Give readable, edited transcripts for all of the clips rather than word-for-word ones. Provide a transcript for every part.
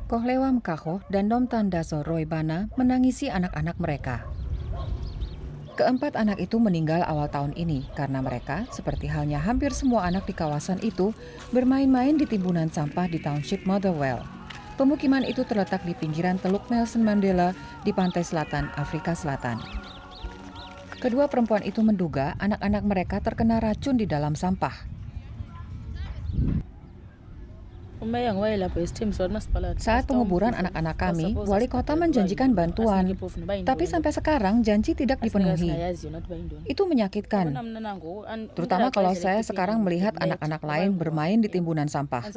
Kohlewam Kaho dan Nomtandaso Roybana menangisi anak-anak mereka. Keempat anak itu meninggal awal tahun ini karena mereka, seperti halnya hampir semua anak di kawasan itu, bermain-main di timbunan sampah di Township Motherwell. Pemukiman itu terletak di pinggiran Teluk Nelson Mandela di pantai selatan Afrika Selatan. Kedua perempuan itu menduga anak-anak mereka terkena racun di dalam sampah. Saat penguburan anak-anak kami, wali kota menjanjikan bantuan, tapi sampai sekarang janji tidak dipenuhi. Itu menyakitkan, terutama kalau saya sekarang melihat anak-anak lain bermain di timbunan sampah.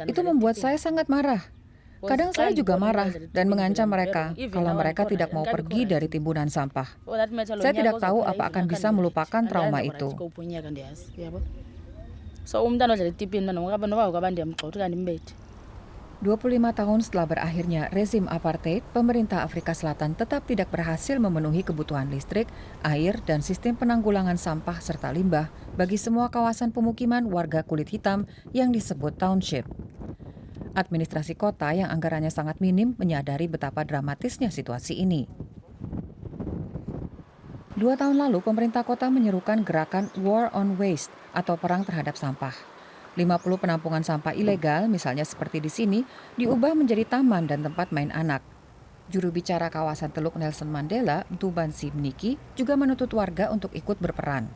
Itu membuat saya sangat marah. Kadang saya juga marah dan mengancam mereka kalau mereka tidak mau pergi dari timbunan sampah. Saya tidak tahu apa akan bisa melupakan trauma itu. 25 tahun setelah berakhirnya rezim apartheid, pemerintah Afrika Selatan tetap tidak berhasil memenuhi kebutuhan listrik, air, dan sistem penanggulangan sampah serta limbah bagi semua kawasan pemukiman warga kulit hitam yang disebut township. Administrasi kota yang anggarannya sangat minim menyadari betapa dramatisnya situasi ini. 2 tahun lalu, pemerintah kota menyerukan gerakan War on Waste atau perang terhadap sampah. 50 penampungan sampah ilegal, misalnya seperti di sini, diubah menjadi taman dan tempat main anak. Juru bicara kawasan Teluk Nelson Mandela, Mtubansi Mniki, juga menuntut warga untuk ikut berperan.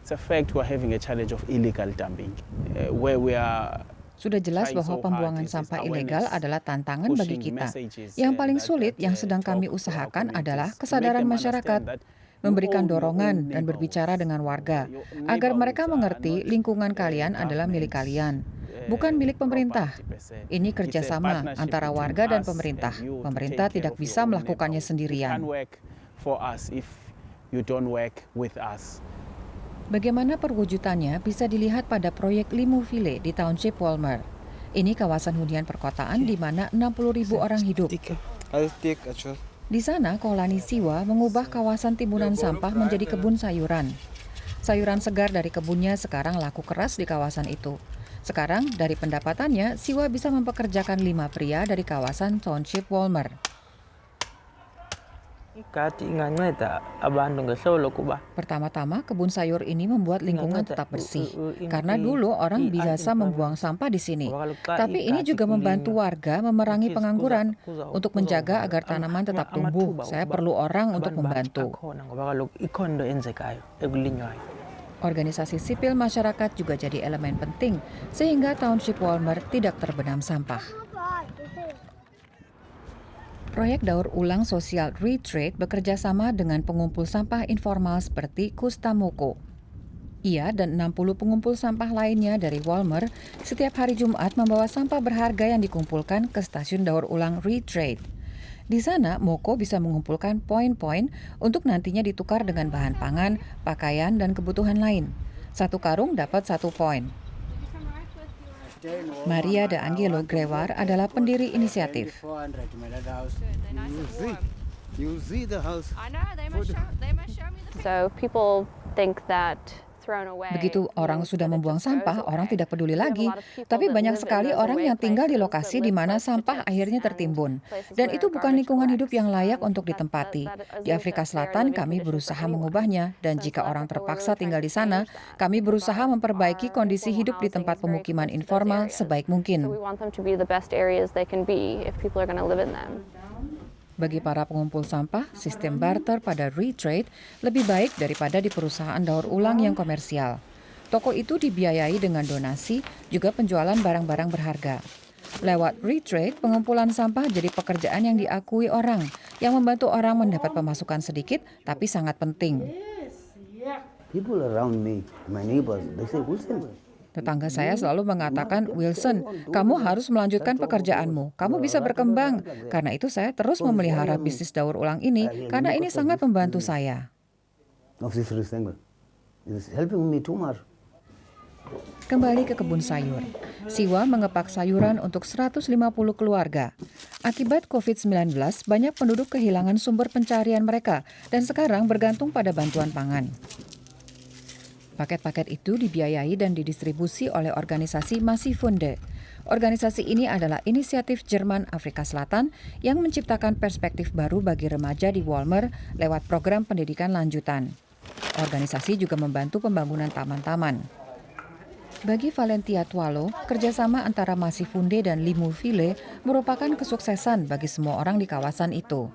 It's a fact we're having a challenge of illegal dumping, where we are. Sudah jelas bahwa pembuangan sampah ilegal adalah tantangan bagi kita. Yang paling sulit yang sedang kami usahakan adalah kesadaran masyarakat, memberikan dorongan dan berbicara dengan warga, agar mereka mengerti lingkungan kalian adalah milik kalian, bukan milik pemerintah. Ini kerjasama antara warga dan pemerintah. Pemerintah tidak bisa melakukannya sendirian. Bagaimana perwujudannya bisa dilihat pada proyek Limuville di Township Walmer. Ini kawasan hunian perkotaan di mana 60.000 orang hidup. Di sana, Kolani Siwa mengubah kawasan timbunan sampah menjadi kebun sayuran. Sayuran segar dari kebunnya sekarang laku keras di kawasan itu. Sekarang, dari pendapatannya, Siwa bisa mempekerjakan 5 pria dari kawasan Township Walmer. Pertama-tama, kebun sayur ini membuat lingkungan tetap bersih. Karena dulu orang biasa membuang sampah di sini. Tapi ini juga membantu warga memerangi pengangguran. Untuk menjaga agar tanaman tetap tumbuh, saya perlu orang untuk membantu. Organisasi sipil masyarakat juga jadi elemen penting, sehingga Township Walmer tidak terbenam sampah. Proyek daur ulang sosial Retrade bekerja sama dengan pengumpul sampah informal seperti Kustamoko. Ia dan 60 pengumpul sampah lainnya dari Walmer setiap hari Jumat membawa sampah berharga yang dikumpulkan ke stasiun daur ulang Retrade. Di sana, Moko bisa mengumpulkan poin-poin untuk nantinya ditukar dengan bahan pangan, pakaian, dan kebutuhan lain. 1 karung dapat 1 poin. Maria de Angelo Grewar adalah pendiri inisiatif. So people think that Begitu orang sudah membuang sampah, orang tidak peduli lagi. Tapi banyak sekali orang yang tinggal di lokasi di mana sampah akhirnya tertimbun. Dan itu bukan lingkungan hidup yang layak untuk ditempati. Di Afrika Selatan, kami berusaha mengubahnya. Dan jika orang terpaksa tinggal di sana, kami berusaha memperbaiki kondisi hidup di tempat pemukiman informal sebaik mungkin. Bagi para pengumpul sampah, sistem barter pada Retrade lebih baik daripada di perusahaan daur ulang yang komersial. Toko itu dibiayai dengan donasi, juga penjualan barang-barang berharga. Lewat Retrade, pengumpulan sampah jadi pekerjaan yang diakui orang, yang membantu orang mendapat pemasukan sedikit, tapi sangat penting. People around me, my neighbors, they say, "Wilson, Tetangga saya selalu mengatakan, Wilson, kamu harus melanjutkan pekerjaanmu. Kamu bisa berkembang. Karena itu saya terus memelihara bisnis daur ulang ini, karena ini sangat membantu saya. Kembali ke kebun sayur. Siwa mengepak sayuran untuk 150 keluarga. Akibat COVID-19, banyak penduduk kehilangan sumber pencarian mereka dan sekarang bergantung pada bantuan pangan. Paket-paket itu dibiayai dan didistribusi oleh organisasi Masifunde. Organisasi ini adalah inisiatif Jerman Afrika Selatan yang menciptakan perspektif baru bagi remaja di Walmer lewat program pendidikan lanjutan. Organisasi juga membantu pembangunan taman-taman. Bagi Valentia Tualo, kerjasama antara Masifunde dan Limuville merupakan kesuksesan bagi semua orang di kawasan itu.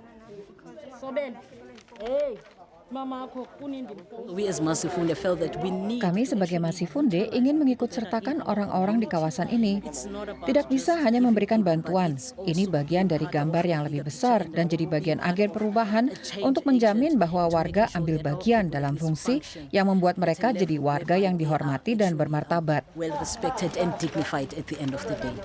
We as Masifunde felt that we need. Kami sebagai Masifunde ingin mengikut sertakan orang-orang di kawasan ini. Tidak bisa hanya memberikan bantuan. Ini bagian dari gambar yang lebih besar dan jadi bagian agen perubahan untuk menjamin bahwa warga ambil bagian dalam fungsi yang membuat mereka jadi warga yang dihormati dan bermartabat. Well respected and dignified at the end of the day.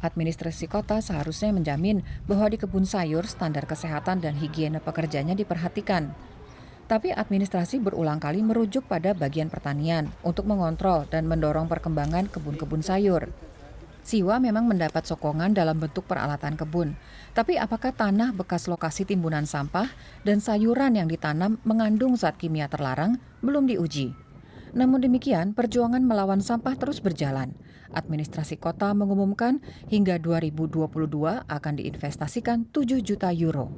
Administrasi kota seharusnya menjamin bahwa di kebun sayur standar kesehatan dan higiene pekerjanya diperhatikan. Tapi administrasi berulang kali merujuk pada bagian pertanian untuk mengontrol dan mendorong perkembangan kebun-kebun sayur. Siwa memang mendapat sokongan dalam bentuk peralatan kebun. Tapi apakah tanah bekas lokasi timbunan sampah dan sayuran yang ditanam mengandung zat kimia terlarang belum diuji. Namun demikian, perjuangan melawan sampah terus berjalan. Administrasi kota mengumumkan hingga 2022 akan diinvestasikan 7 juta euro.